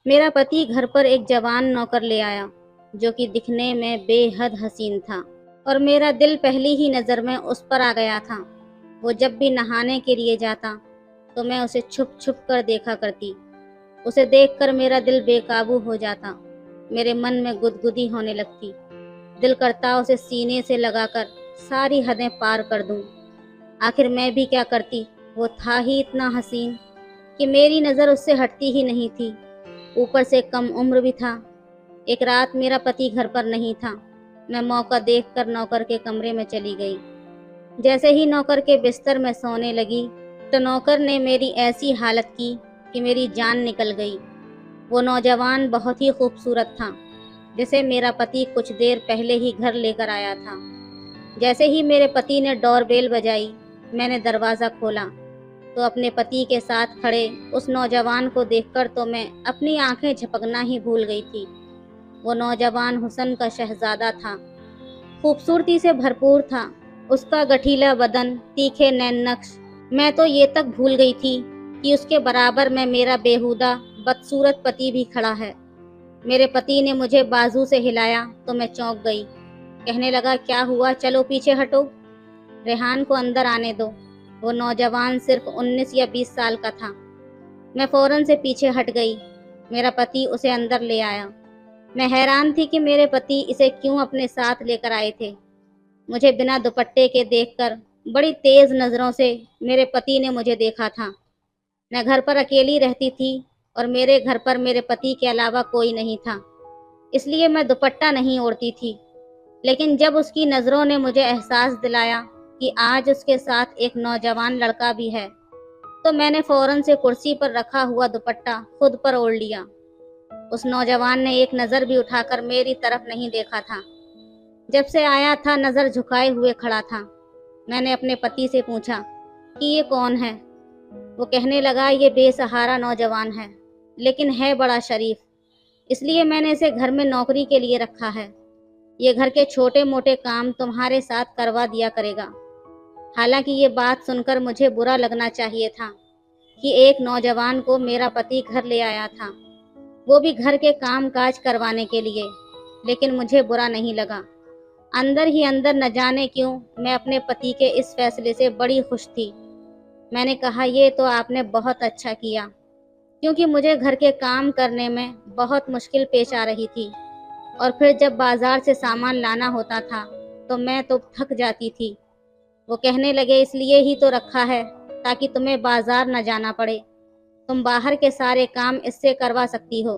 मेरा पति घर पर एक जवान नौकर ले आया जो कि दिखने में बेहद हसीन था और मेरा दिल पहली ही नज़र में उस पर आ गया था। वो जब भी नहाने के लिए जाता तो मैं उसे छुप छुप कर देखा करती। उसे देखकर मेरा दिल बेकाबू हो जाता। मेरे मन में गुदगुदी होने लगती। दिल करता उसे सीने से लगाकर सारी हदें पार कर दूं। आखिर मैं भी क्या करती, वो था ही इतना हसीन कि मेरी नज़र उससे हटती ही नहीं थी। ऊपर से कम उम्र भी था। एक रात मेरा पति घर पर नहीं था। मैं मौका देखकर नौकर के कमरे में चली गई। जैसे ही नौकर के बिस्तर में सोने लगी तो नौकर ने मेरी ऐसी हालत की कि मेरी जान निकल गई। वो नौजवान बहुत ही खूबसूरत था जिसे मेरा पति कुछ देर पहले ही घर लेकर आया था। जैसे ही मेरे पति ने डोरबेल बजाई, मैंने दरवाज़ा खोला तो अपने पति के साथ खड़े उस नौजवान को देखकर तो मैं अपनी आंखें झपकना ही भूल गई थी। वो नौजवान हुस्न का शहजादा था, खूबसूरती से भरपूर था। उसका गठीला बदन, तीखे नैन नक्श, मैं तो ये तक भूल गई थी कि उसके बराबर में मेरा बेहुदा बदसूरत पति भी खड़ा है। मेरे पति ने मुझे बाजू से हिलाया तो मैं चौंक गई। कहने लगा, क्या हुआ, चलो पीछे हटो, रेहान को अंदर आने दो। वो नौजवान सिर्फ 19 या 20 साल का था। मैं फौरन से पीछे हट गई। मेरा पति उसे अंदर ले आया। मैं हैरान थी कि मेरे पति इसे क्यों अपने साथ लेकर आए थे। मुझे बिना दुपट्टे के देखकर बड़ी तेज नज़रों से मेरे पति ने मुझे देखा था। मैं घर पर अकेली रहती थी और मेरे घर पर मेरे पति के अलावा कोई नहीं था, इसलिए मैं दुपट्टा नहीं ओढ़ती थी। लेकिन जब उसकी नज़रों ने मुझे एहसास दिलाया कि आज उसके साथ एक नौजवान लड़का भी है, तो मैंने फौरन से कुर्सी पर रखा हुआ दुपट्टा खुद पर ओढ़ लिया। उस नौजवान ने एक नज़र भी उठाकर मेरी तरफ नहीं देखा था। जब से आया था नज़र झुकाए हुए खड़ा था। मैंने अपने पति से पूछा कि ये कौन है। वो कहने लगा, ये बेसहारा नौजवान है, लेकिन है बड़ा शरीफ, इसलिए मैंने इसे घर में नौकरी के लिए रखा है। ये घर के छोटे मोटे काम तुम्हारे साथ करवा दिया करेगा। हालांकि ये बात सुनकर मुझे बुरा लगना चाहिए था कि एक नौजवान को मेरा पति घर ले आया था, वो भी घर के काम काज करवाने के लिए, लेकिन मुझे बुरा नहीं लगा। अंदर ही अंदर न जाने क्यों मैं अपने पति के इस फैसले से बड़ी खुश थी। मैंने कहा, ये तो आपने बहुत अच्छा किया, क्योंकि मुझे घर के काम करने में बहुत मुश्किल पेश आ रही थी और फिर जब बाजार से सामान लाना होता था तो मैं तो थक जाती थी। वो कहने लगे, इसलिए ही तो रखा है ताकि तुम्हें बाजार न जाना पड़े। तुम बाहर के सारे काम इससे करवा सकती हो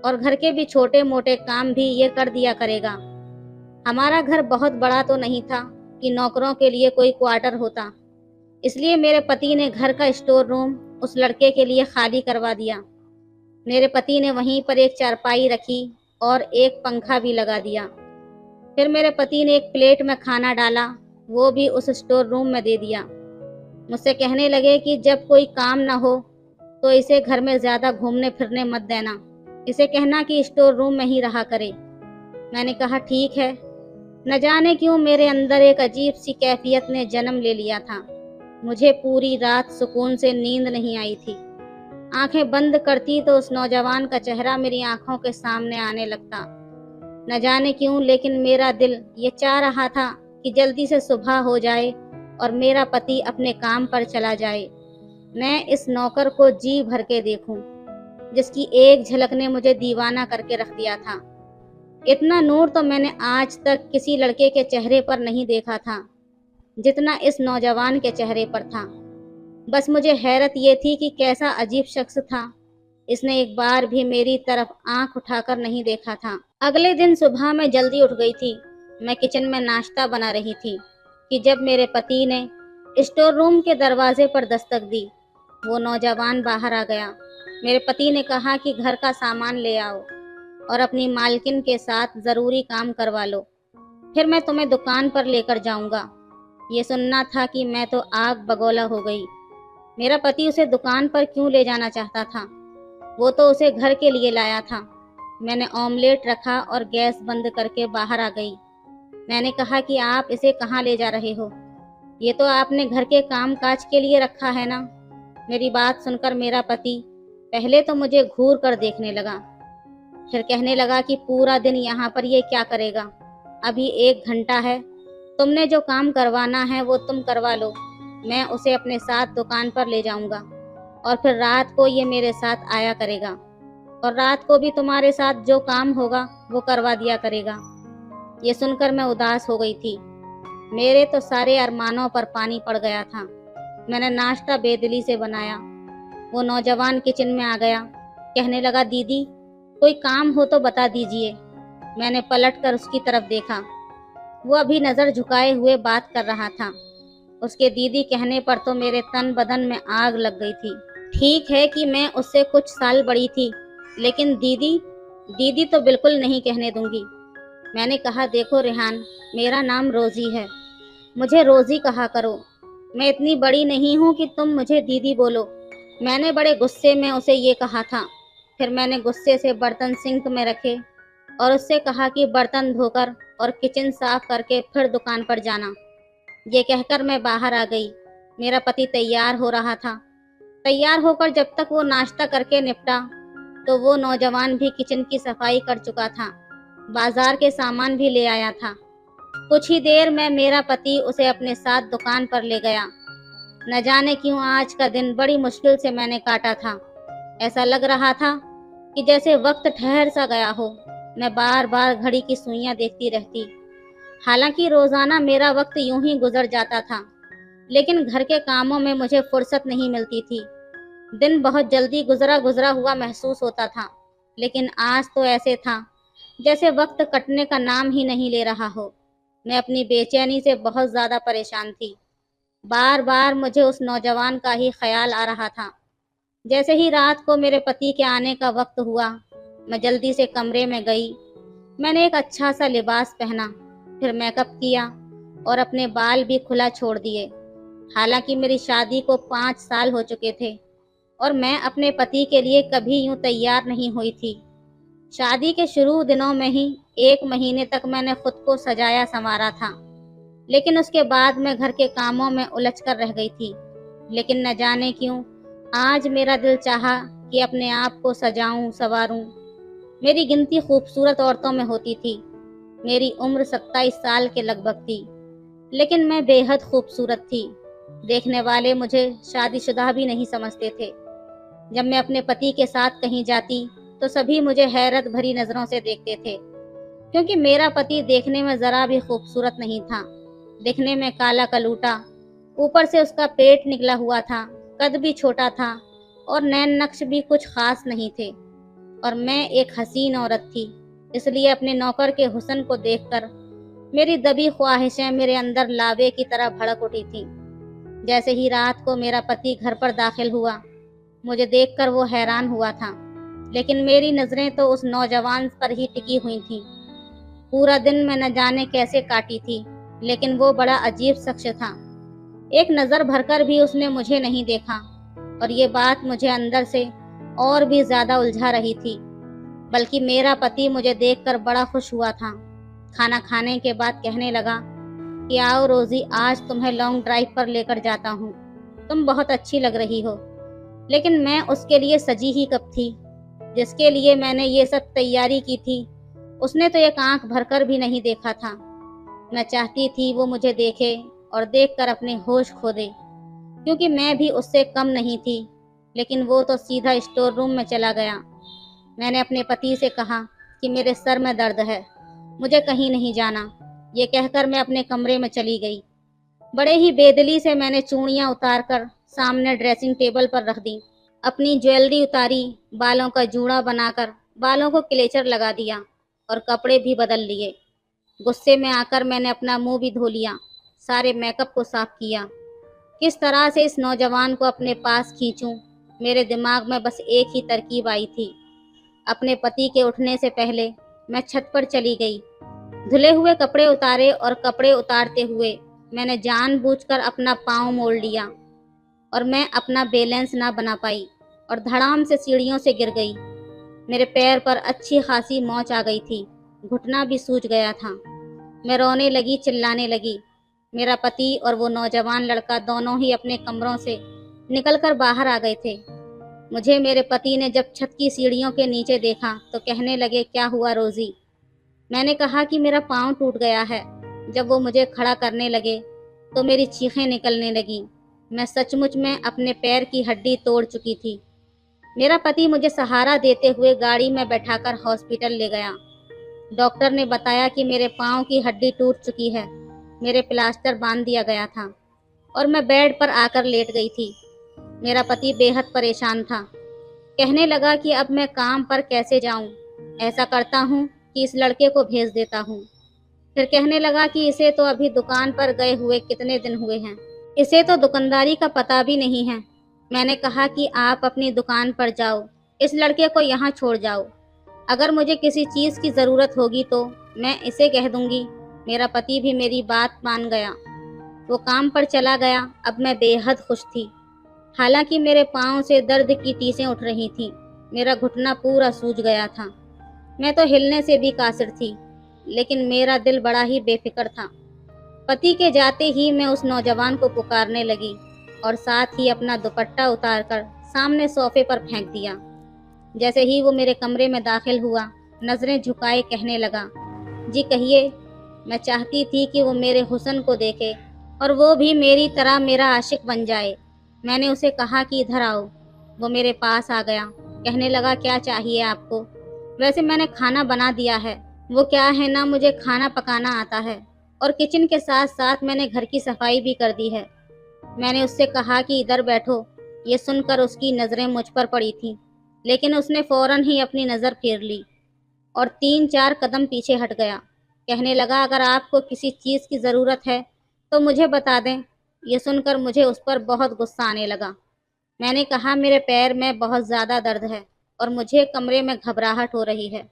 और घर के भी छोटे मोटे काम भी ये कर दिया करेगा। हमारा घर बहुत बड़ा तो नहीं था कि नौकरों के लिए कोई क्वार्टर होता, इसलिए मेरे पति ने घर का स्टोर रूम उस लड़के के लिए खाली करवा दिया। मेरे पति ने वहीं पर एक चारपाई रखी और एक पंखा भी लगा दिया। फिर मेरे पति ने एक प्लेट में खाना डाला, वो भी उस स्टोर रूम में दे दिया। मुझसे कहने लगे कि जब कोई काम ना हो तो इसे घर में ज़्यादा घूमने फिरने मत देना, इसे कहना कि स्टोर रूम में ही रहा करे। मैंने कहा, ठीक है। न जाने क्यों मेरे अंदर एक अजीब सी कैफियत ने जन्म ले लिया था। मुझे पूरी रात सुकून से नींद नहीं आई थी। आंखें बंद करती तो उस नौजवान का चेहरा मेरी आंखों के सामने आने लगता। न जाने क्यों, लेकिन मेरा दिल ये चाह रहा था कि जल्दी से सुबह हो जाए और मेरा पति अपने काम पर चला जाए। मैं इस नौकर को जी भर के देखूं, जिसकी एक झलक ने मुझे दीवाना करके रख दिया था। इतना नूर तो मैंने आज तक किसी लड़के के चेहरे पर नहीं देखा था जितना इस नौजवान के चेहरे पर था। बस मुझे हैरत ये थी कि कैसा अजीब शख्स था। इसने एक बार भी मेरी तरफ आंख उठाकर नहीं देखा था। अगले दिन सुबह मैं जल्दी उठ गई थी। मैं किचन में नाश्ता बना रही थी कि जब मेरे पति ने स्टोर रूम के दरवाजे पर दस्तक दी। वो नौजवान बाहर आ गया। मेरे पति ने कहा कि घर का सामान ले आओ और अपनी मालकिन के साथ ज़रूरी काम करवा लो, फिर मैं तुम्हें दुकान पर लेकर जाऊंगा। ये सुनना था कि मैं तो आग बगौला हो गई। मेरा पति उसे दुकान पर क्यों ले जाना चाहता था? वो तो उसे घर के लिए लाया था। मैंने ऑमलेट रखा और गैस बंद करके बाहर आ गई। मैंने कहा कि आप इसे कहाँ ले जा रहे हो? ये तो आपने घर के काम काज के लिए रखा है ना? मेरी बात सुनकर मेरा पति पहले तो मुझे घूर कर देखने लगा, फिर कहने लगा कि पूरा दिन यहाँ पर ये क्या करेगा, अभी 1 घंटा है, तुमने जो काम करवाना है वो तुम करवा लो, मैं उसे अपने साथ दुकान पर ले जाऊंगा और फिर रात को ये मेरे साथ आया करेगा और रात को भी तुम्हारे साथ जो काम होगा वो करवा दिया करेगा। ये सुनकर मैं उदास हो गई थी। मेरे तो सारे अरमानों पर पानी पड़ गया था। मैंने नाश्ता बेदिली से बनाया। वो नौजवान किचन में आ गया, कहने लगा, दीदी कोई काम हो तो बता दीजिए। मैंने पलट कर उसकी तरफ देखा। वो अभी नज़र झुकाए हुए बात कर रहा था। उसके दीदी कहने पर तो मेरे तन बदन में आग लग गई थी। ठीक है कि मैं उससे कुछ साल बड़ी थी, लेकिन दीदी दीदी तो बिल्कुल नहीं कहने दूंगी। मैंने कहा, देखो रेहान, मेरा नाम रोजी है, मुझे रोजी कहा करो। मैं इतनी बड़ी नहीं हूँ कि तुम मुझे दीदी बोलो। मैंने बड़े गुस्से में उसे ये कहा था। फिर मैंने गुस्से से बर्तन सिंक में रखे और उससे कहा कि बर्तन धोकर और किचन साफ करके फिर दुकान पर जाना। ये कहकर मैं बाहर आ गई। मेरा पति तैयार हो रहा था। तैयार होकर जब तक वो नाश्ता करके निपटा तो वो नौजवान भी किचन की सफाई कर चुका था, बाजार के सामान भी ले आया था। कुछ ही देर में मेरा पति उसे अपने साथ दुकान पर ले गया। न जाने क्यों आज का दिन बड़ी मुश्किल से मैंने काटा था। ऐसा लग रहा था कि जैसे वक्त ठहर सा गया हो। मैं बार बार घड़ी की सुइयां देखती रहती। हालांकि रोजाना मेरा वक्त यूं ही गुजर जाता था, लेकिन घर के कामों में मुझे फुर्सत नहीं मिलती थी। दिन बहुत जल्दी गुजरा गुजरा हुआ महसूस होता था, लेकिन आज तो ऐसे था जैसे वक्त कटने का नाम ही नहीं ले रहा हो। मैं अपनी बेचैनी से बहुत ज्यादा परेशान थी। बार बार मुझे उस नौजवान का ही ख्याल आ रहा था। जैसे ही रात को मेरे पति के आने का वक्त हुआ, मैं जल्दी से कमरे में गई। मैंने एक अच्छा सा लिबास पहना, फिर मेकअप किया और अपने बाल भी खुला छोड़ दिए। हालांकि मेरी शादी को 5 साल हो चुके थे और मैं अपने पति के लिए कभी यूं तैयार नहीं हुई थी। शादी के शुरू दिनों में ही 1 महीने तक मैंने खुद को सजाया संवारा था, लेकिन उसके बाद मैं घर के कामों में उलझ कर रह गई थी। लेकिन न जाने क्यों आज मेरा दिल चाहा कि अपने आप को सजाऊं संवारूं। मेरी गिनती खूबसूरत औरतों में होती थी। मेरी उम्र 27 साल के लगभग थी, लेकिन मैं बेहद खूबसूरत थी। देखने वाले मुझे शादीशुदा भी नहीं समझते थे। जब मैं अपने पति के साथ कहीं जाती तो सभी मुझे हैरत भरी नजरों से देखते थे, क्योंकि मेरा पति देखने में जरा भी खूबसूरत नहीं था। दिखने में काला कलूटा, ऊपर से उसका पेट निकला हुआ था, कद भी छोटा था और नैन नक्श भी कुछ खास नहीं थे। और मैं एक हसीन औरत थी, इसलिए अपने नौकर के हुस्न को देखकर मेरी दबी ख्वाहिशें मेरे अंदर लावे की तरह भड़क उठी थीं। जैसे ही रात को मेरा पति घर पर दाखिल हुआ, मुझे देखकर वो हैरान हुआ था, लेकिन मेरी नजरें तो उस नौजवान पर ही टिकी हुई थीं। पूरा दिन मैं न जाने कैसे काटी थी, लेकिन वो बड़ा अजीब शख्स था। एक नजर भरकर भी उसने मुझे नहीं देखा और ये बात मुझे अंदर से और भी ज्यादा उलझा रही थी। बल्कि मेरा पति मुझे देखकर बड़ा खुश हुआ था। खाना खाने के बाद कहने लगा कि आओ रोजी, आज तुम्हें लॉन्ग ड्राइव पर लेकर जाता हूँ, तुम बहुत अच्छी लग रही हो। लेकिन मैं उसके लिए सजी ही कब थी, जिसके लिए मैंने ये सब तैयारी की थी उसने तो एक आंख भरकर भी नहीं देखा था। मैं चाहती थी वो मुझे देखे और देखकर अपने होश खो दे, क्योंकि मैं भी उससे कम नहीं थी, लेकिन वो तो सीधा स्टोर रूम में चला गया। मैंने अपने पति से कहा कि मेरे सर में दर्द है, मुझे कहीं नहीं जाना। ये कहकर मैं अपने कमरे में चली गई। बड़े ही बेदिली से मैंने चूड़ियां उतारकर सामने ड्रेसिंग टेबल पर रख दी, अपनी ज्वेलरी उतारी, बालों का जूड़ा बनाकर बालों को क्लेचर लगा दिया और कपड़े भी बदल लिए। गुस्से में आकर मैंने अपना मुंह भी धो लिया, सारे मेकअप को साफ किया। किस तरह से इस नौजवान को अपने पास खींचूं, मेरे दिमाग में बस एक ही तरकीब आई थी। अपने पति के उठने से पहले मैं छत पर चली गई, धुले हुए कपड़े उतारे और कपड़े उतारते हुए मैंने जानबूझकर अपना पाँव मोड़ लिया और मैं अपना बैलेंस ना बना पाई और धड़ाम से सीढ़ियों से गिर गई। मेरे पैर पर अच्छी खासी मोच आ गई थी, घुटना भी सूज गया था। मैं रोने लगी, चिल्लाने लगी। मेरा पति और वो नौजवान लड़का दोनों ही अपने कमरों से निकलकर बाहर आ गए थे। मुझे मेरे पति ने जब छत की सीढ़ियों के नीचे देखा तो कहने लगे, क्या हुआ रोजी? मैंने कहा कि मेरा पाँव टूट गया है। जब वो मुझे खड़ा करने लगे तो मेरी चीखें निकलने लगीं। मैं सचमुच में अपने पैर की हड्डी तोड़ चुकी थी। मेरा पति मुझे सहारा देते हुए गाड़ी में बैठाकर हॉस्पिटल ले गया। डॉक्टर ने बताया कि मेरे पाँव की हड्डी टूट चुकी है। मेरे प्लास्टर बांध दिया गया था और मैं बेड पर आकर लेट गई थी। मेरा पति बेहद परेशान था। कहने लगा कि अब मैं काम पर कैसे जाऊं? ऐसा करता हूं कि इस लड़के को भेज देता हूं। फिर कहने लगा कि इसे तो अभी दुकान पर गए हुए कितने दिन हुए हैं, इसे तो दुकानदारी का पता भी नहीं है। मैंने कहा कि आप अपनी दुकान पर जाओ, इस लड़के को यहाँ छोड़ जाओ। अगर मुझे किसी चीज़ की ज़रूरत होगी तो मैं इसे कह दूंगी। मेरा पति भी मेरी बात मान गया। वो काम पर चला गया। अब मैं बेहद खुश थी। हालांकि मेरे पाँव से दर्द की टीसें उठ रही थीं। मेरा घुटना पूरा सूज गया था। मैं तो हिलने से भी कासिर थी, लेकिन मेरा दिल बड़ा ही बेफिक्र था। पति के जाते ही मैं उस नौजवान को पुकारने लगी और साथ ही अपना दुपट्टा उतारकर सामने सोफे पर फेंक दिया। जैसे ही वो मेरे कमरे में दाखिल हुआ, नजरें झुकाए कहने लगा, जी कहिए। मैं चाहती थी कि वो मेरे हुस्न को देखे और वो भी मेरी तरह मेरा आशिक बन जाए। मैंने उसे कहा कि इधर आओ। वो मेरे पास आ गया। कहने लगा, क्या चाहिए आपको? वैसे मैंने खाना बना दिया है। वो क्या है ना, मुझे खाना पकाना आता है और किचन के साथ साथ मैंने घर की सफाई भी कर दी है। मैंने उससे कहा कि इधर बैठो। ये सुनकर उसकी नज़रें मुझ पर पड़ी थीं, लेकिन उसने फौरन ही अपनी नज़र फेर ली और 3-4 कदम पीछे हट गया। कहने लगा, अगर आपको किसी चीज़ की ज़रूरत है तो मुझे बता दें। ये सुनकर मुझे उस पर बहुत गुस्सा आने लगा। मैंने कहा, मेरे पैर में बहुत ज़्यादा दर्द है और मुझे कमरे में घबराहट हो रही है।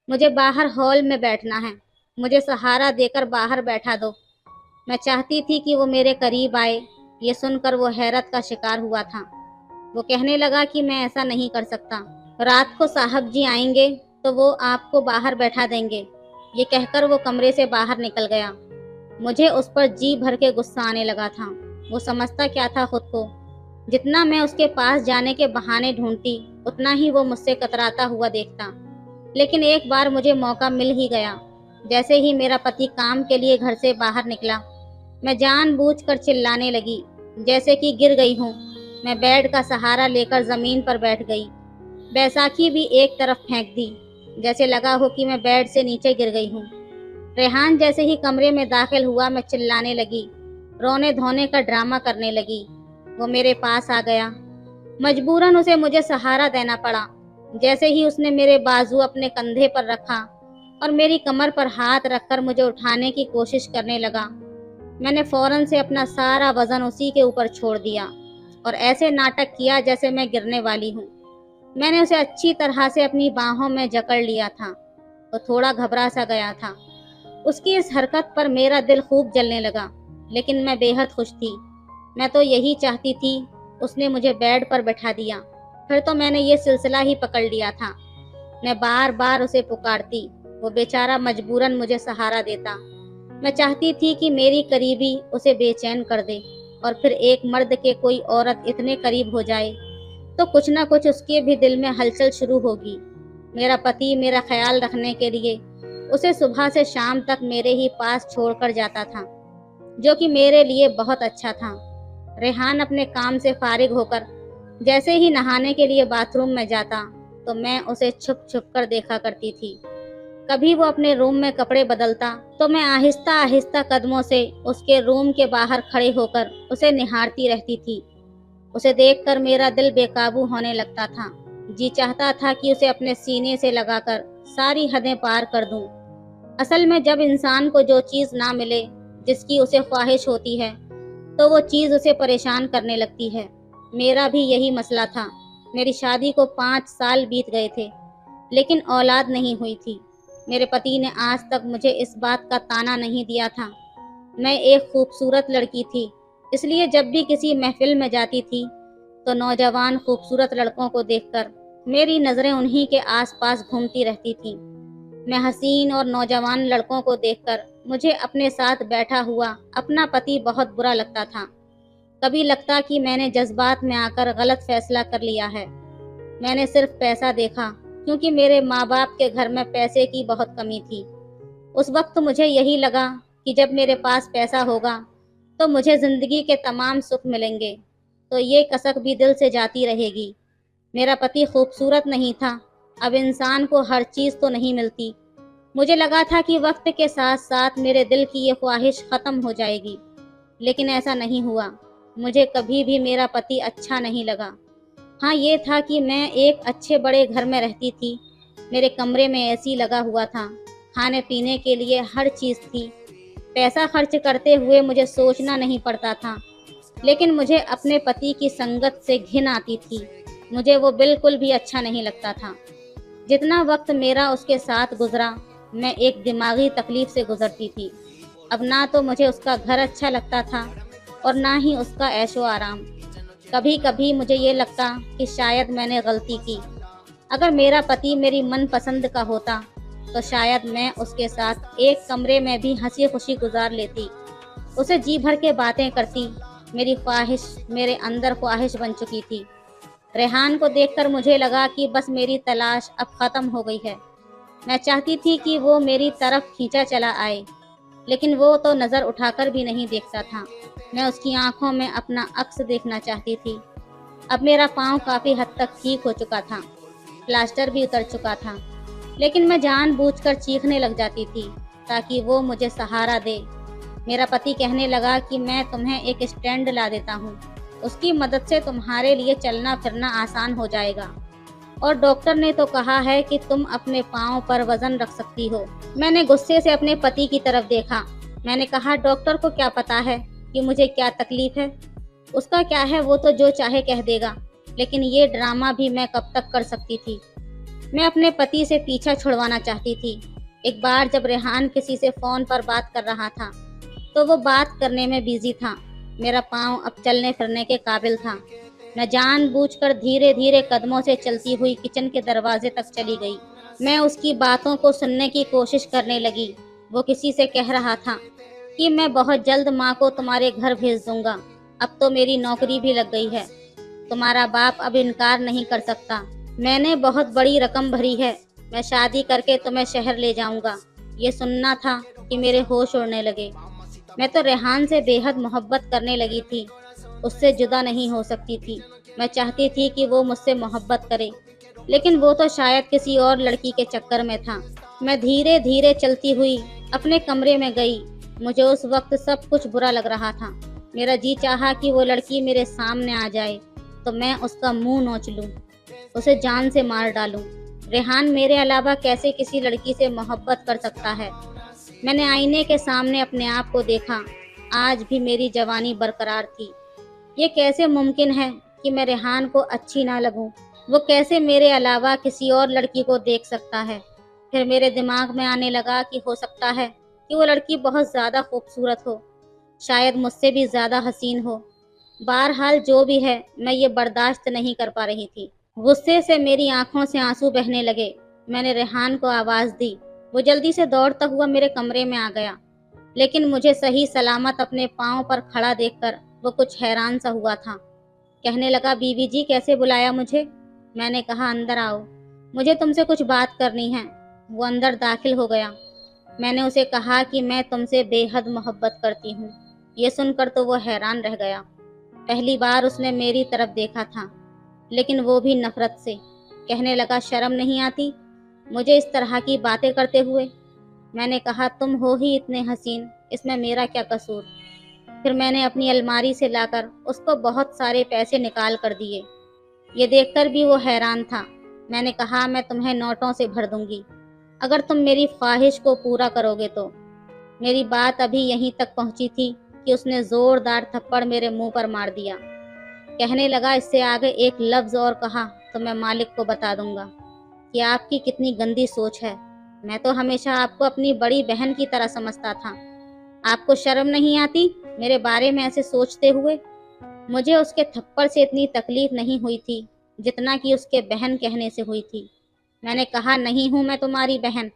मुझे बाहर हॉल में बैठना है। मुझे सहारा देकर बाहर बैठा दो। मैं चाहती थी कि वो मेरे करीब आए। ये सुनकर वो हैरत का शिकार हुआ था। वो कहने लगा कि मैं ऐसा नहीं कर सकता। रात को साहब जी आएंगे तो वो आपको बाहर बैठा देंगे। ये कहकर वो कमरे से बाहर निकल गया। मुझे उस पर जी भर के गुस्सा आने लगा था। वो समझता क्या था खुद को? जितना मैं उसके पास जाने के बहाने ढूंढती, उतना ही वो मुझसे कतराता हुआ देखता। लेकिन एक बार मुझे मौका मिल ही गया। जैसे ही मेरा पति काम के लिए घर से बाहर निकला, मैं जानबूझकर चिल्लाने लगी, जैसे कि गिर गई हूँ। मैं बेड का सहारा लेकर जमीन पर बैठ गई। बैसाखी भी एक तरफ फेंक दी, जैसे लगा हो कि मैं बेड से नीचे गिर गई हूँ। रेहान जैसे ही कमरे में दाखिल हुआ, मैं चिल्लाने लगी, रोने धोने का ड्रामा करने लगी। वो मेरे पास आ गया। मजबूरन उसे मुझे सहारा देना पड़ा। जैसे ही उसने मेरे बाजू अपने कंधे पर रखा और मेरी कमर पर हाथ रखकर मुझे उठाने की कोशिश करने लगा, मैंने फौरन से अपना सारा वजन उसी के ऊपर छोड़ दिया और ऐसे नाटक किया जैसे मैं गिरने वाली हूँ। मैंने उसे अच्छी तरह से अपनी बाहों में जकड़ लिया था। वो थोड़ा घबरा सा गया था। उसकी इस हरकत पर मेरा दिल खूब जलने लगा, लेकिन मैं बेहद खुश थी। मैं तो यही चाहती थी। उसने मुझे बेड पर बैठा दिया। फिर तो मैंने ये सिलसिला ही पकड़ लिया था। मैं बार बार उसे पुकारती, वो बेचारा मजबूरन मुझे सहारा देता। मैं चाहती थी कि मेरी करीबी उसे बेचैन कर दे और फिर एक मर्द के कोई औरत इतने करीब हो जाए तो कुछ ना कुछ उसके भी दिल में हलचल शुरू होगी। मेरा पति मेरा ख्याल रखने के लिए उसे सुबह से शाम तक मेरे ही पास छोड़कर जाता था, जो कि मेरे लिए बहुत अच्छा था। रेहान अपने काम से फारिग होकर जैसे ही नहाने के लिए बाथरूम में जाता तो मैं उसे छुप छुप कर देखा करती थी। कभी वो अपने रूम में कपड़े बदलता तो मैं आहिस्ता आहिस्ता कदमों से उसके रूम के बाहर खड़े होकर उसे निहारती रहती थी। उसे देखकर मेरा दिल बेकाबू होने लगता था। जी चाहता था कि उसे अपने सीने से लगाकर सारी हदें पार कर दूं। असल में जब इंसान को जो चीज़ ना मिले जिसकी उसे ख्वाहिश होती है तो वो चीज़ उसे परेशान करने लगती है। मेरा भी यही मसला था। मेरी शादी को 5 साल बीत गए थे, लेकिन औलाद नहीं हुई थी। मेरे पति ने आज तक मुझे इस बात का ताना नहीं दिया था। मैं एक खूबसूरत लड़की थी, इसलिए जब भी किसी महफिल में जाती थी तो नौजवान खूबसूरत लड़कों को देखकर मेरी नज़रें उन्हीं के आसपास घूमती रहती थीं। मैं हसीन और नौजवान लड़कों को देखकर मुझे अपने साथ बैठा हुआ अपना पति बहुत बुरा लगता था। कभी लगता कि मैंने जज्बात में आकर गलत फैसला कर लिया है। मैंने सिर्फ पैसा देखा, क्योंकि मेरे माँ बाप के घर में पैसे की बहुत कमी थी। उस वक्त मुझे यही लगा कि जब मेरे पास पैसा होगा तो मुझे ज़िंदगी के तमाम सुख मिलेंगे, तो ये कसक भी दिल से जाती रहेगी। मेरा पति खूबसूरत नहीं था, अब इंसान को हर चीज़ तो नहीं मिलती। मुझे लगा था कि वक्त के साथ साथ मेरे दिल की ये ख्वाहिश ख़त्म हो जाएगी, लेकिन ऐसा नहीं हुआ। मुझे कभी भी मेरा पति अच्छा नहीं लगा। हाँ, ये था कि मैं एक अच्छे बड़े घर में रहती थी। मेरे कमरे में एसी लगा हुआ था, खाने पीने के लिए हर चीज़ थी। पैसा खर्च करते हुए मुझे सोचना नहीं पड़ता था, लेकिन मुझे अपने पति की संगत से घिन आती थी। मुझे वो बिल्कुल भी अच्छा नहीं लगता था। जितना वक्त मेरा उसके साथ गुजरा, मैं एक दिमागी तकलीफ से गुजरती थी। अब ना तो मुझे उसका घर अच्छा लगता था और ना ही उसका ऐशो आराम। कभी कभी मुझे ये लगता कि शायद मैंने गलती की। अगर मेरा पति मेरी मनपसंद का होता तो शायद मैं उसके साथ एक कमरे में भी हंसी खुशी गुजार लेती, उसे जी भर के बातें करती। मेरी ख्वाहिश मेरे अंदर ख्वाहिश बन चुकी थी। रेहान को देखकर मुझे लगा कि बस मेरी तलाश अब ख़त्म हो गई है। मैं चाहती थी कि वो मेरी तरफ खींचा चला आए, लेकिन वो तो नज़र उठाकर भी नहीं देखता था। मैं उसकी आंखों में अपना अक्स देखना चाहती थी। अब मेरा पाँव काफ़ी हद तक ठीक हो चुका था, प्लास्टर भी उतर चुका था, लेकिन मैं जानबूझकर चीखने लग जाती थी ताकि वो मुझे सहारा दे। मेरा पति कहने लगा कि मैं तुम्हें एक स्टैंड ला देता हूँ, उसकी मदद से तुम्हारे लिए चलना फिरना आसान हो जाएगा, और डॉक्टर ने तो कहा है कि तुम अपने पाँव पर वजन रख सकती हो। मैंने गुस्से से अपने पति की तरफ देखा। मैंने कहा, डॉक्टर को क्या पता है कि मुझे क्या तकलीफ है? उसका क्या है, वो तो जो चाहे कह देगा, लेकिन ये ड्रामा भी मैं कब तक कर सकती थी? मैं अपने पति से पीछा छुड़वाना चाहती थी। एक बार जब रेहान किसी से फ़ोन पर बात कर रहा था, तो वो बात करने में बिजी था। मेरा पाँव अब चलने फिरने के काबिल था। मैं जानबूझकर धीरे धीरे कदमों से चलती हुई किचन के दरवाजे तक चली गई। मैं उसकी बातों को सुनने की कोशिश करने लगी। वो किसी से कह रहा था कि मैं बहुत जल्द माँ को तुम्हारे घर भेज दूंगा, अब तो मेरी नौकरी भी लग गई है, तुम्हारा बाप अब इनकार नहीं कर सकता, मैंने बहुत बड़ी रकम भरी है, मैं शादी करके तुम्हें शहर ले जाऊंगा। ये सुनना था कि मेरे होश उड़ने लगे। मैं तो रेहान से बेहद मोहब्बत करने लगी थी, उससे जुदा नहीं हो सकती थी। मैं चाहती थी कि वो मुझसे मोहब्बत करे, लेकिन वो तो शायद किसी और लड़की के चक्कर में था। मैं धीरे धीरे चलती हुई अपने कमरे में गई। मुझे उस वक्त सब कुछ बुरा लग रहा था। मेरा जी चाहा कि वो लड़की मेरे सामने आ जाए तो मैं उसका मुंह नोच लूं, उसे जान से मार डालूं। रेहान मेरे अलावा कैसे किसी लड़की से मोहब्बत कर सकता है? मैंने आईने के सामने अपने आप को देखा। आज भी मेरी जवानी बरकरार थी। ये कैसे मुमकिन है कि मैं रेहान को अच्छी ना लगूं? वो कैसे मेरे अलावा किसी और लड़की को देख सकता है? फिर मेरे दिमाग में आने लगा कि हो सकता है कि वो लड़की बहुत ज़्यादा खूबसूरत हो, शायद मुझसे भी ज़्यादा हसीन हो। बहरहाल जो भी है, मैं ये बर्दाश्त नहीं कर पा रही थी। गुस्से से मेरी आंखों से आंसू बहने लगे। मैंने रेहान को आवाज़ दी। वो जल्दी से दौड़ता हुआ मेरे कमरे में आ गया, लेकिन मुझे सही सलामत अपने पाँव पर खड़ा देखकर वो कुछ हैरान सा हुआ था। कहने लगा, बीवी जी कैसे बुलाया मुझे? मैंने कहा, अंदर आओ, मुझे तुमसे कुछ बात करनी है। वो अंदर दाखिल हो गया। मैंने उसे कहा कि मैं तुमसे बेहद मोहब्बत करती हूँ। ये सुनकर तो वो हैरान रह गया। पहली बार उसने मेरी तरफ देखा था, लेकिन वो भी नफरत से। कहने लगा, शर्म नहीं आती मुझे इस तरह की बातें करते हुए? मैंने कहा, तुम हो ही इतने हसीन, इसमें मेरा क्या कसूर? फिर मैंने अपनी अलमारी से लाकर उसको बहुत सारे पैसे निकाल कर दिए। ये देखकर भी वो हैरान था। मैंने कहा, मैं तुम्हें नोटों से भर दूंगी अगर तुम मेरी ख्वाहिश को पूरा करोगे तो। मेरी बात अभी यहीं तक पहुंची थी कि उसने जोरदार थप्पड़ मेरे मुंह पर मार दिया। कहने लगा, इससे आगे एक लफ्ज़ और कहा तो मैं मालिक को बता दूंगा कि आपकी कितनी गंदी सोच है। मैं तो हमेशा आपको अपनी बड़ी बहन की तरह समझता था। आपको शर्म नहीं आती मेरे बारे में ऐसे सोचते हुए? मुझे उसके थप्पड़ से इतनी तकलीफ नहीं हुई थी जितना कि उसके बहन कहने से हुई थी। मैंने कहा, नहीं हूँ मैं तुम्हारी बहन,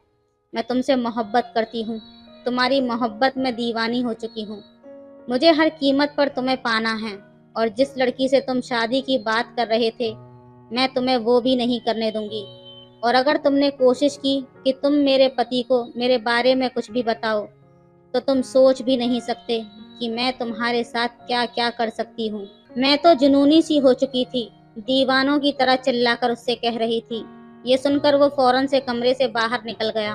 मैं तुमसे मोहब्बत करती हूँ, तुम्हारी मोहब्बत में दीवानी हो चुकी हूँ। मुझे हर कीमत पर तुम्हें पाना है, और जिस लड़की से तुम शादी की बात कर रहे थे, मैं तुम्हें वो भी नहीं करने दूंगी। और अगर तुमने कोशिश की कि तुम मेरे पति को मेरे बारे में कुछ भी बताओ, तो तुम सोच भी नहीं सकते कि मैं तुम्हारे साथ क्या क्या कर सकती हूँ। मैं तो जुनूनी सी हो चुकी थी, दीवानों की तरह चिल्लाकर उससे कह रही थी। ये सुनकर वो फौरन से कमरे से बाहर निकल गया।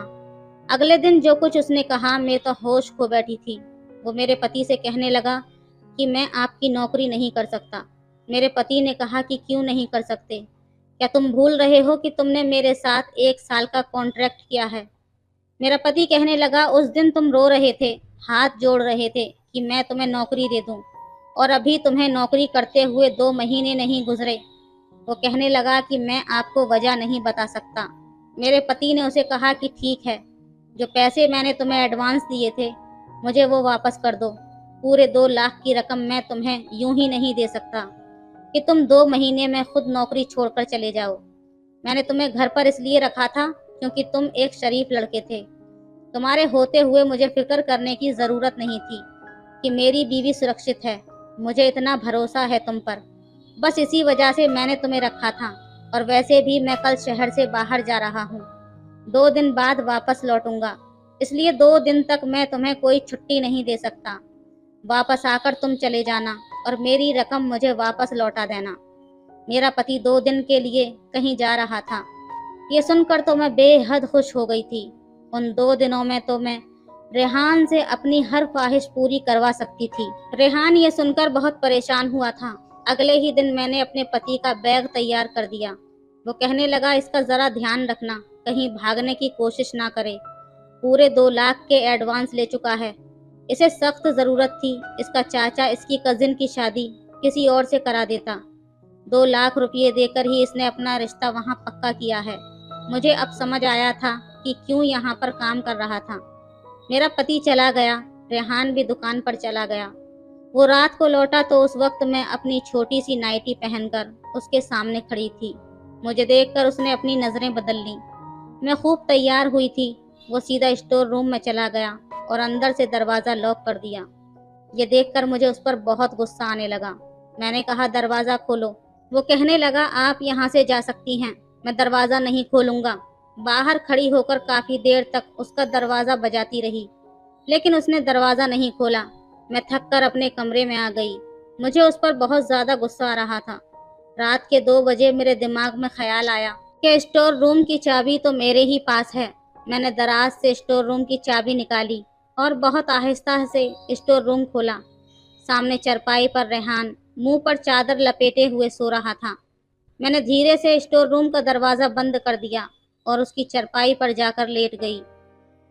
अगले दिन जो कुछ उसने कहा, मैं तो होश खो बैठी थी। वो मेरे पति से कहने लगा कि मैं आपकी नौकरी नहीं कर सकता। मेरे पति ने कहा कि क्यों नहीं कर सकते? क्या तुम भूल रहे हो कि तुमने मेरे साथ 1 साल का कॉन्ट्रैक्ट किया है? मेरा पति कहने लगा, उस दिन तुम रो रहे थे, हाथ जोड़ रहे थे कि मैं तुम्हें नौकरी दे दूं, और अभी तुम्हें नौकरी करते हुए 2 महीने नहीं गुजरे। वो कहने लगा कि मैं आपको वजह नहीं बता सकता। मेरे पति ने उसे कहा कि ठीक है, जो पैसे मैंने तुम्हें एडवांस दिए थे, मुझे वो वापस कर दो। पूरे 2 लाख की रकम मैं तुम्हें यूं ही नहीं दे सकता कि तुम 2 महीने में खुद नौकरी छोड़कर चले जाओ। मैंने तुम्हें घर पर इसलिए रखा था क्योंकि तुम एक शरीफ लड़के थे। तुम्हारे होते हुए मुझे फिक्र करने की जरूरत नहीं थी कि मेरी बीवी सुरक्षित है। मुझे इतना भरोसा है तुम पर, बस इसी वजह से मैंने तुम्हें रखा था। और वैसे भी मैं कल शहर से बाहर जा रहा हूँ, 2 दिन बाद वापस लौटूंगा, इसलिए 2 दिन तक मैं तुम्हें कोई छुट्टी नहीं दे सकता। वापस आकर तुम चले जाना और मेरी रकम मुझे वापस लौटा देना। मेरा पति 2 दिन के लिए कहीं जा रहा था। ये सुनकर तो मैं बेहद खुश हो गई थी। उन 2 दिनों में तो मैं रेहान से अपनी हर ख्वाहिश पूरी करवा सकती थी। रेहान ये सुनकर बहुत परेशान हुआ था। अगले ही दिन मैंने अपने पति का बैग तैयार कर दिया। वो कहने लगा, इसका जरा ध्यान रखना, कहीं भागने की कोशिश ना करे। पूरे 2 लाख के एडवांस ले चुका है। इसे सख्त जरूरत थी, इसका चाचा इसकी कजिन की शादी किसी और से करा देता। 2 लाख रुपये देकर ही इसने अपना रिश्ता वहां पक्का किया है। मुझे अब समझ आया था कि क्यों यहाँ पर काम कर रहा था। मेरा पति चला गया, रेहान भी दुकान पर चला गया। वो रात को लौटा तो उस वक्त मैं अपनी छोटी सी नाइटी पहनकर उसके सामने खड़ी थी। मुझे देखकर उसने अपनी नजरें बदल ली। मैं खूब तैयार हुई थी। वो सीधा स्टोर रूम में चला गया और अंदर से दरवाजा लॉक कर दिया। ये देखकर मुझे उस पर बहुत गुस्सा आने लगा। मैंने कहा, दरवाजा खोलो। वो कहने लगा, आप यहाँ से जा सकती हैं, मैं दरवाजा नहीं खोलूंगा। बाहर खड़ी होकर काफी देर तक उसका दरवाजा बजाती रही, लेकिन उसने दरवाजा नहीं खोला। मैं थककर अपने कमरे में आ गई। मुझे उस पर बहुत ज्यादा गुस्सा आ रहा था। रात के 2 बजे मेरे दिमाग में ख्याल आया कि स्टोर रूम की चाबी तो मेरे ही पास है। मैंने दराज से स्टोर रूम की चाबी निकाली और बहुत आहिस्ता से स्टोर रूम खोला। सामने चरपाई पर रेहान मुंह पर चादर लपेटे हुए सो रहा था। मैंने धीरे से स्टोर रूम का दरवाजा बंद कर दिया और उसकी चरपाई पर जाकर लेट गई।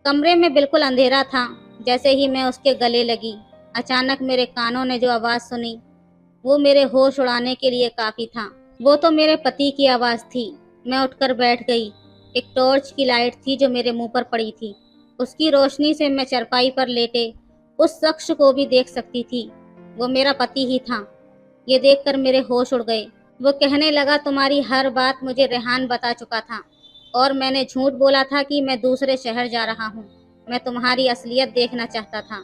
कमरे में बिल्कुल अंधेरा था। जैसे ही मैं उसके गले लगी, अचानक मेरे कानों ने जो आवाज़ सुनी, वो मेरे होश उड़ाने के लिए काफ़ी था। वो तो मेरे पति की आवाज़ थी। मैं उठकर बैठ गई। एक टॉर्च की लाइट थी जो मेरे मुंह पर पड़ी थी। उसकी रोशनी से मैं चरपाई पर लेटे उस शख्स को भी देख सकती थी। वो मेरा पति ही था। ये देखकर मेरे होश उड़ गए। वो कहने लगा, तुम्हारी हर बात मुझे रेहान बता चुका था और मैंने झूठ बोला था कि मैं दूसरे शहर जा रहा हूँ। मैं तुम्हारी असलियत देखना चाहता था।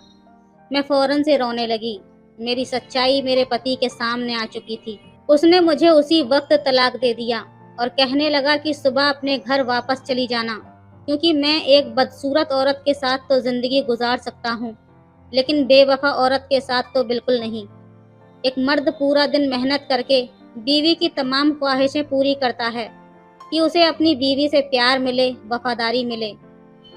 मैं फौरन से रोने लगी। मेरी सच्चाई मेरे पति के सामने आ चुकी थी। उसने मुझे उसी वक्त तलाक दे दिया और कहने लगा कि सुबह अपने घर वापस चली जाना, क्योंकि मैं एक बदसूरत औरत के साथ तो जिंदगी गुजार सकता हूँ, लेकिन बेवफा औरत के साथ तो बिल्कुल नहीं। एक मर्द पूरा दिन मेहनत करके बीवी की तमाम ख्वाहिशें पूरी करता है कि उसे अपनी बीवी से प्यार मिले, वफादारी मिले,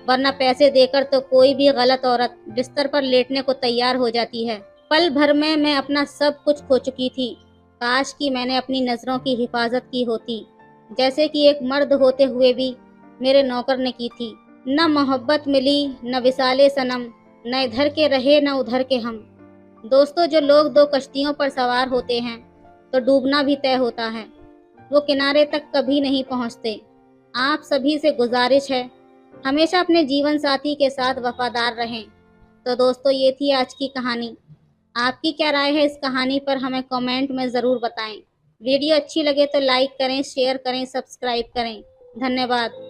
वरना पैसे देकर तो कोई भी गलत औरत बिस्तर पर लेटने को तैयार हो जाती है। पल भर में मैं अपना सब कुछ खो चुकी थी। काश कि मैंने अपनी नज़रों की हिफाजत की होती, जैसे कि एक मर्द होते हुए भी मेरे नौकर ने की थी। न मोहब्बत मिली, न विसाले सनम, न इधर के रहे न उधर के हम। दोस्तों, जो लोग 2 कश्तियों पर सवार होते हैं तो डूबना भी तय होता है। वो किनारे तक कभी नहीं पहुंचते। आप सभी से गुजारिश है, हमेशा अपने जीवन साथी के साथ वफादार रहें। तो दोस्तों, ये थी आज की कहानी। आपकी क्या राय है इस कहानी पर, हमें कमेंट में ज़रूर बताएं। वीडियो अच्छी लगे तो लाइक करें, शेयर करें, सब्सक्राइब करें। धन्यवाद।